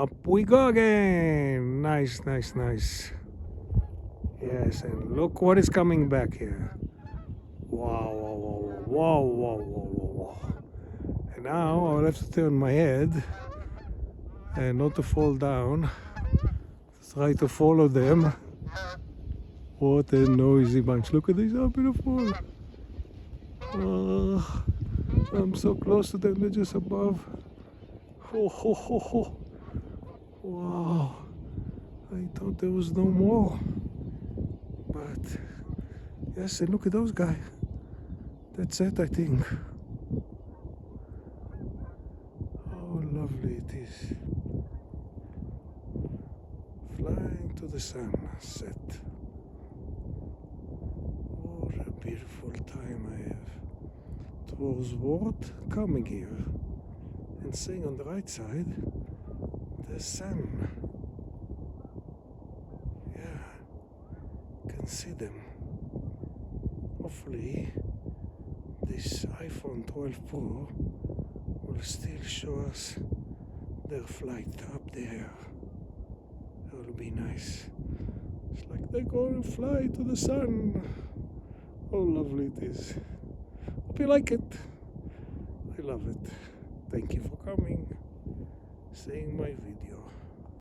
Up we go again. Nice, nice, nice. Yes, and look what is coming back here. Wow, wow, wow, wow, wow, wow, wow, wow. And now I'll have to turn my head and not to fall down. Try to follow them. What a noisy bunch. Look at this, how beautiful. Oh, I'm so close to them, they're just above. Oh, ho, ho, ho. Wow. I thought there was no more. But, yes, and look at those guys. That's it, I think. Oh, lovely it is. Flying to the sunset. What a beautiful time I have. It was worth coming here and seeing on the right side the sun. Yeah, can see them. Hopefully this iPhone 12 Pro will still show us their flight up there. That will be nice. It's like they're going to fly to the sun. Oh, lovely it is. Hope you like it. I love it. Thank you for coming, seeing my video.